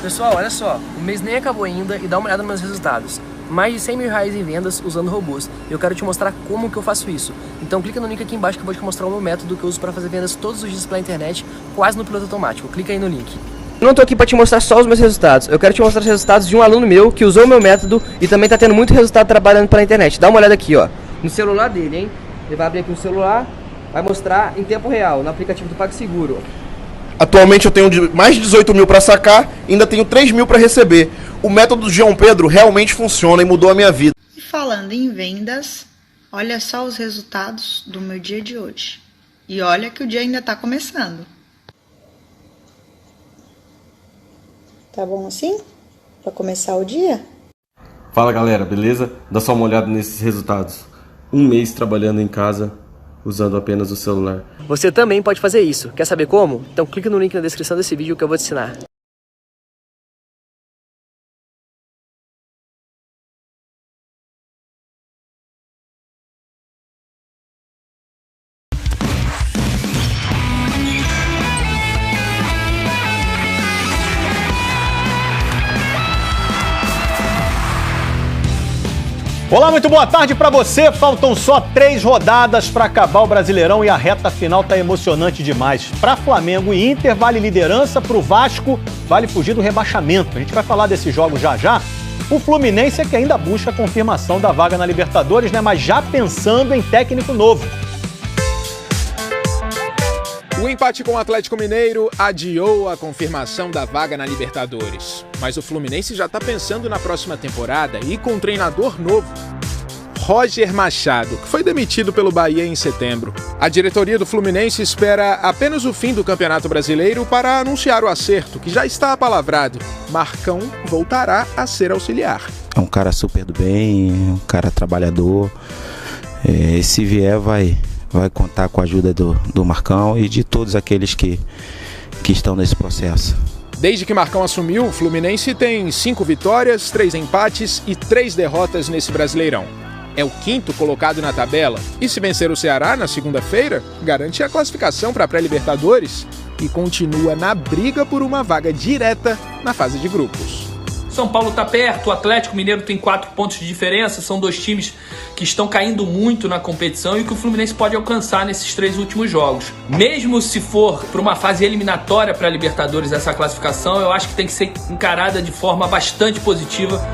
Pessoal, olha só, o mês nem acabou ainda e dá uma olhada nos meus resultados. Mais de 100 mil reais em vendas usando robôs. Eu quero te mostrar como que eu faço isso. Então clica no link aqui embaixo que eu vou te mostrar o meu método que eu uso para fazer vendas todos os dias pela internet, quase no piloto automático. Clica aí no link. Eu não tô aqui para te mostrar só os meus resultados. Eu quero te mostrar os resultados de um aluno meu que usou o meu método e também tá tendo muito resultado trabalhando pela internet. Dá uma olhada aqui, ó. No celular dele, hein? Ele vai abrir aqui o celular, vai mostrar em tempo real, no aplicativo do PagSeguro. Atualmente eu tenho mais de 18 mil para sacar e ainda tenho 3 mil para receber. O método do João Pedro realmente funciona e mudou a minha vida. E falando em vendas, olha só os resultados do meu dia de hoje. E olha que o dia ainda está começando. Tá bom assim? Para começar o dia? Fala galera, beleza? Dá só uma olhada nesses resultados. Um mês trabalhando em casa, usando apenas o celular. Você também pode fazer isso. Quer saber como? Então clica no link na descrição desse vídeo que eu vou te ensinar. Olá, muito boa tarde para você. Faltam só 3 rodadas para acabar o Brasileirão e a reta final tá emocionante demais. Para Flamengo e Inter vale liderança, para o Vasco vale fugir do rebaixamento. A gente vai falar desse jogo já já. O Fluminense é que ainda busca a confirmação da vaga na Libertadores, né? Mas já pensando em técnico novo. O empate com o Atlético Mineiro adiou a confirmação da vaga na Libertadores. Mas o Fluminense já está pensando na próxima temporada e com um treinador novo. Roger Machado, que foi demitido pelo Bahia em setembro. A diretoria do Fluminense espera apenas o fim do Campeonato Brasileiro para anunciar o acerto, que já está apalavrado. Marcão voltará a ser auxiliar. É um cara super do bem, um cara trabalhador. Se vier, vai contar com a ajuda do Marcão e de todos aqueles que estão nesse processo. Desde que Marcão assumiu, o Fluminense tem 5 vitórias, 3 empates e 3 derrotas nesse Brasileirão. É o 5º colocado na tabela e se vencer o Ceará na segunda-feira, garante a classificação para a pré-Libertadores e continua na briga por uma vaga direta na fase de grupos. São Paulo está perto, o Atlético Mineiro tem 4 pontos de diferença, são 2 times que estão caindo muito na competição e que o Fluminense pode alcançar nesses 3 últimos jogos. Mesmo se for para uma fase eliminatória para a Libertadores essa classificação, eu acho que tem que ser encarada de forma bastante positiva.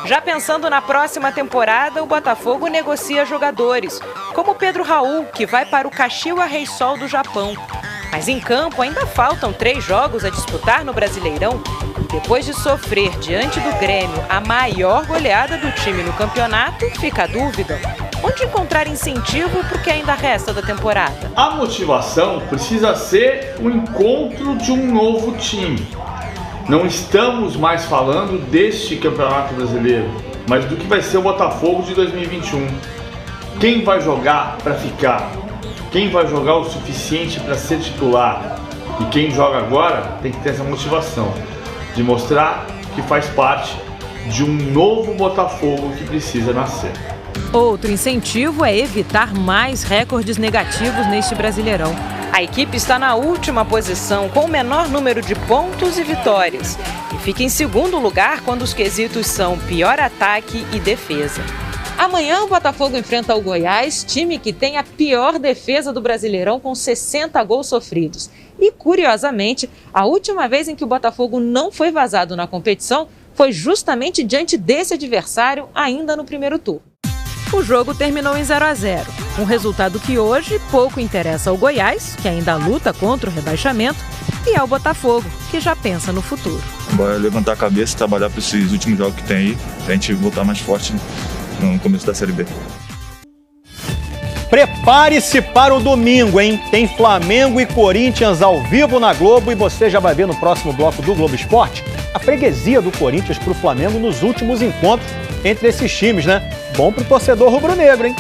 Já pensando na próxima temporada, o Botafogo negocia jogadores, como Pedro Raul, que vai para o Kashiwa Reysol do Japão. Mas em campo ainda faltam 3 jogos a disputar no Brasileirão. Depois de sofrer diante do Grêmio a maior goleada do time no campeonato, fica a dúvida. Onde encontrar incentivo para o que ainda resta da temporada? A motivação precisa ser o encontro de um novo time. Não estamos mais falando deste Campeonato Brasileiro, mas do que vai ser o Botafogo de 2021. Quem vai jogar para ficar? Quem vai jogar o suficiente para ser titular? E quem joga agora tem que ter essa motivação de mostrar que faz parte de um novo Botafogo que precisa nascer. Outro incentivo é evitar mais recordes negativos neste Brasileirão. A equipe está na última posição, com o menor número de pontos e vitórias. E fica em segundo lugar quando os quesitos são pior ataque e defesa. Amanhã o Botafogo enfrenta o Goiás, time que tem a pior defesa do Brasileirão com 60 gols sofridos. E, curiosamente, a última vez em que o Botafogo não foi vazado na competição foi justamente diante desse adversário ainda no primeiro turno. O jogo terminou em 0-0, um resultado que hoje pouco interessa ao Goiás, que ainda luta contra o rebaixamento, e ao Botafogo, que já pensa no futuro. Bora levantar a cabeça e trabalhar para esses últimos jogos que tem aí, pra gente voltar mais forte no começo da Série B. Prepare-se para o domingo, hein? Tem Flamengo e Corinthians ao vivo na Globo e você já vai ver no próximo bloco do Globo Esporte a freguesia do Corinthians para o Flamengo nos últimos encontros entre esses times, né? Bom pro torcedor rubro-negro, hein?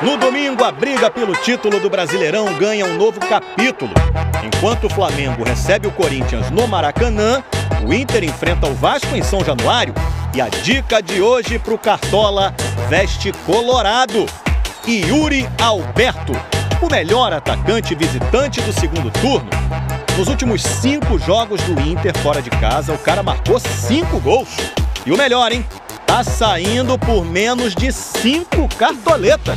No domingo, a briga pelo título do Brasileirão ganha um novo capítulo. Enquanto o Flamengo recebe o Corinthians no Maracanã, O Inter enfrenta o Vasco em São Januário e a dica de hoje pro Cartola veste colorado. Yuri Alberto, o melhor atacante visitante do segundo turno. Nos últimos 5 jogos do Inter fora de casa, o cara marcou 5 gols. E o melhor, hein? Tá saindo por menos de 5 cartoletas.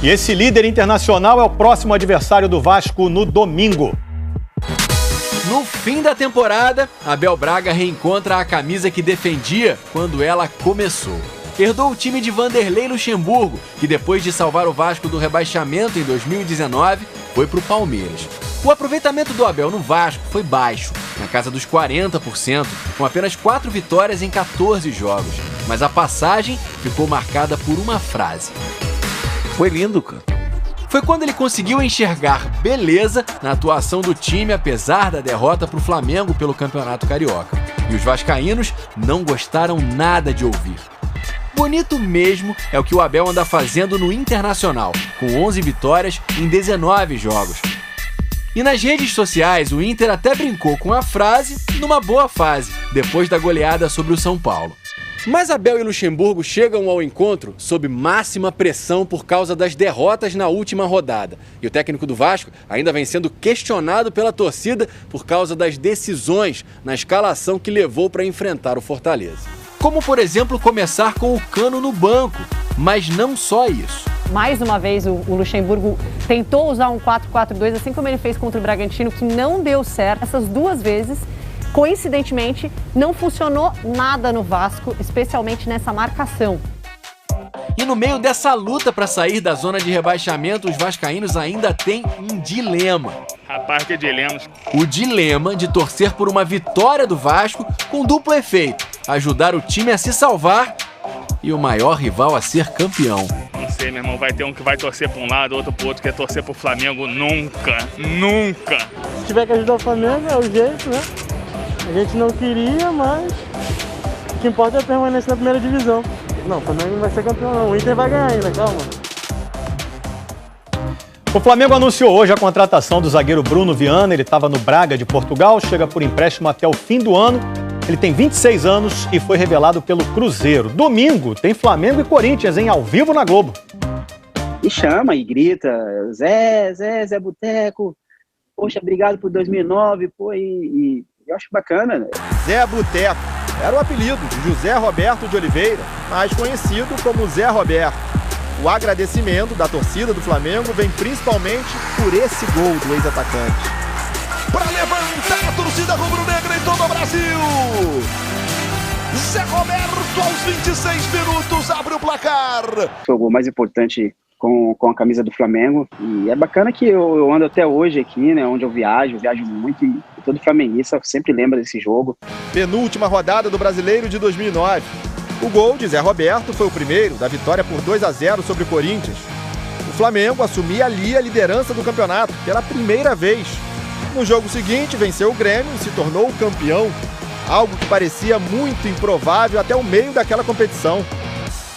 E esse líder internacional é o próximo adversário do Vasco no domingo. No fim da temporada, Abel Braga reencontra a camisa que defendia quando ela começou. Herdou o time de Vanderlei Luxemburgo, que depois de salvar o Vasco do rebaixamento em 2019, foi para o Palmeiras. O aproveitamento do Abel no Vasco foi baixo, na casa dos 40%, com apenas 4 vitórias em 14 jogos. Mas a passagem ficou marcada por uma frase. Foi lindo, cara. Foi quando ele conseguiu enxergar beleza na atuação do time, apesar da derrota para o Flamengo pelo Campeonato Carioca. E os vascaínos não gostaram nada de ouvir. Bonito mesmo é o que o Abel anda fazendo no Internacional, com 11 vitórias em 19 jogos. E nas redes sociais, o Inter até brincou com a frase numa boa fase, depois da goleada sobre o São Paulo. Mas Abel e Luxemburgo chegam ao encontro sob máxima pressão por causa das derrotas na última rodada. E o técnico do Vasco ainda vem sendo questionado pela torcida por causa das decisões na escalação que levou para enfrentar o Fortaleza. Como, por exemplo, começar com o Cano no banco. Mas não só isso. Mais uma vez, o Luxemburgo tentou usar um 4-4-2, assim como ele fez contra o Bragantino, que não deu certo. Essas 2 vezes, coincidentemente, não funcionou nada no Vasco, especialmente nessa marcação. E no meio dessa luta para sair da zona de rebaixamento, os vascaínos ainda têm um dilema. Rapaz, que dilema. O dilema de torcer por uma vitória do Vasco com duplo efeito. Ajudar o time a se salvar e o maior rival a ser campeão. Não sei, meu irmão, vai ter um que vai torcer para um lado, outro para o outro, quer torcer pro Flamengo. Nunca, nunca. Se tiver que ajudar o Flamengo, é o jeito, né? A gente não queria, mas o que importa é permanecer na primeira divisão. Não, o Flamengo não vai ser campeão não, o Inter vai ganhar ainda, calma. O Flamengo anunciou hoje a contratação do zagueiro Bruno Viana. Ele estava no Braga de Portugal, chega por empréstimo até o fim do ano. Ele tem 26 anos e foi revelado pelo Cruzeiro. Domingo tem Flamengo e Corinthians, ao vivo na Globo. E chama e grita, Zé Boteco, poxa, obrigado por 2009, pô, e eu acho bacana, né? Zé Boteco era o apelido de José Roberto de Oliveira, mais conhecido como Zé Roberto. O agradecimento da torcida do Flamengo vem principalmente por esse gol do ex-atacante. Para levantar a torcida rubro-negra em todo o Brasil. Zé Roberto, aos 26 minutos, abre o placar. Foi o gol mais importante com a camisa do Flamengo. E é bacana que eu ando até hoje aqui, né? Onde eu viajo muito e todo flamenguista sempre lembra desse jogo. Penúltima rodada do Brasileiro de 2009. O gol de Zé Roberto foi o primeiro da vitória por 2-0 sobre o Corinthians. O Flamengo assumia ali a liderança do campeonato pela primeira vez. No jogo seguinte, venceu o Grêmio e se tornou o campeão, algo que parecia muito improvável até o meio daquela competição.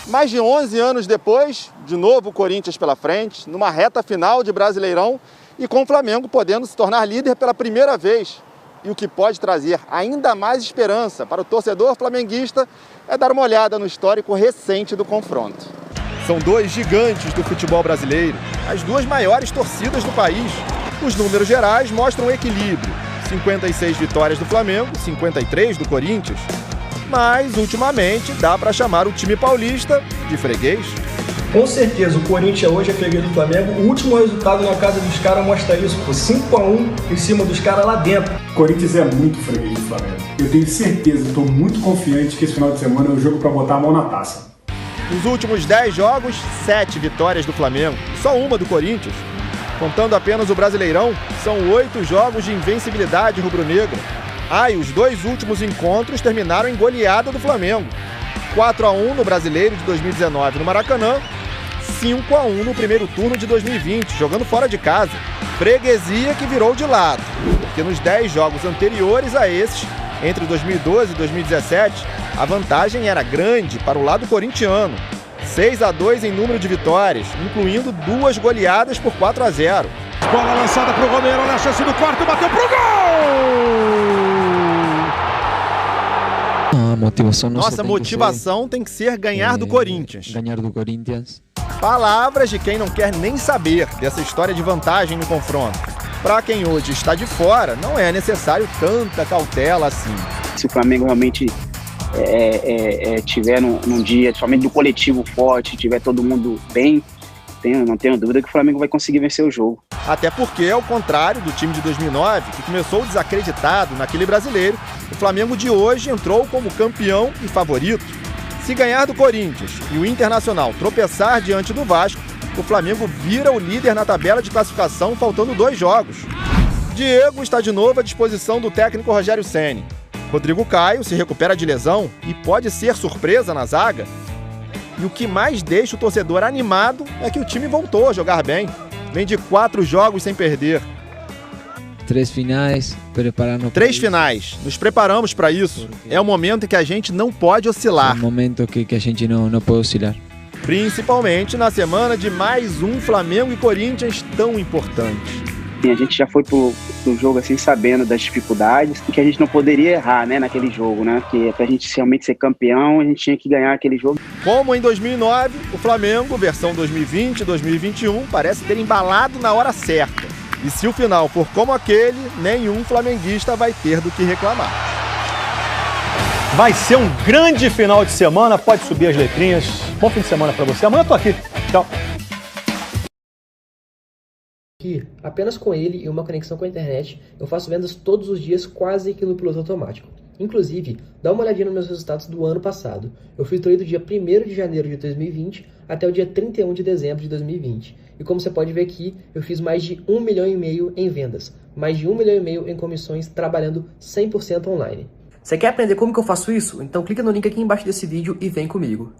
Mais de 11 anos depois, de novo o Corinthians pela frente, numa reta final de Brasileirão e com o Flamengo podendo se tornar líder pela primeira vez. E o que pode trazer ainda mais esperança para o torcedor flamenguista é dar uma olhada no histórico recente do confronto. São 2 gigantes do futebol brasileiro, as 2 maiores torcidas do país. Os números gerais mostram equilíbrio, 56 vitórias do Flamengo, 53 do Corinthians. Mas, ultimamente, dá para chamar o time paulista de freguês. Com certeza, o Corinthians hoje é freguês do Flamengo. O último resultado na casa dos caras mostra isso, por 5-1 em cima dos caras lá dentro. O Corinthians é muito freguês do Flamengo. Eu tenho certeza, estou muito confiante que esse final de semana é o jogo para botar a mão na taça. Nos últimos 10 jogos, 7 vitórias do Flamengo, só uma do Corinthians. Contando apenas o Brasileirão, são 8 jogos de invencibilidade rubro-negra. E os 2 últimos encontros terminaram em goleada do Flamengo. 4-1 no Brasileiro de 2019 no Maracanã, 5-1 no primeiro turno de 2020, jogando fora de casa. Freguesia que virou de lado, porque nos 10 jogos anteriores a esses, entre 2012 e 2017, a vantagem era grande para o lado corintiano. 6-2 em número de vitórias, incluindo 2 goleadas por 4-0. Bola lançada para o Romero, olha a chance do quarto, bateu pro gol! A motivação Nossa motivação tem que ser ganhar do Corinthians. Ganhar do Corinthians. Palavras de quem não quer nem saber dessa história de vantagem no confronto. Para quem hoje está de fora, não é necessário tanta cautela assim. Se o Flamengo realmente tiver num dia, somente do coletivo forte, tiver todo mundo bem, não tenho dúvida que o Flamengo vai conseguir vencer o jogo. Até porque, ao contrário do time de 2009, que começou desacreditado naquele brasileiro, o Flamengo de hoje entrou como campeão e favorito. Se ganhar do Corinthians e o Internacional tropeçar diante do Vasco, o Flamengo vira o líder na tabela de classificação, faltando 2 jogos. Diego está de novo à disposição do técnico Rogério Ceni. Rodrigo Caio se recupera de lesão e pode ser surpresa na zaga. E o que mais deixa o torcedor animado é que o time voltou a jogar bem. Vem de 4 jogos sem perder. 3 finais, preparando. 3 finais. Nos preparamos para isso. É um momento em que a gente não pode oscilar. É um momento que a gente não pode oscilar. Principalmente na semana de mais um Flamengo e Corinthians tão importante. A gente já foi pro jogo assim sabendo das dificuldades e que a gente não poderia errar, né, naquele jogo, né? Porque pra gente realmente ser campeão, a gente tinha que ganhar aquele jogo. Como em 2009, o Flamengo, versão 2020 e 2021, parece ter embalado na hora certa. E se o final for como aquele, nenhum flamenguista vai ter do que reclamar. Vai ser um grande final de semana, pode subir as letrinhas. Bom fim de semana pra você. Amanhã eu tô aqui. Tchau. Apenas com ele e uma conexão com a internet, eu faço vendas todos os dias quase que no piloto automático. Inclusive, dá uma olhadinha nos meus resultados do ano passado. Eu filtrei do dia 1º de janeiro de 2020 até o dia 31 de dezembro de 2020. E como você pode ver aqui, eu fiz mais de 1,5 milhão em vendas, mais de 1,5 milhão em comissões trabalhando 100% online. Você quer aprender como que eu faço isso? Então clica no link aqui embaixo desse vídeo e vem comigo.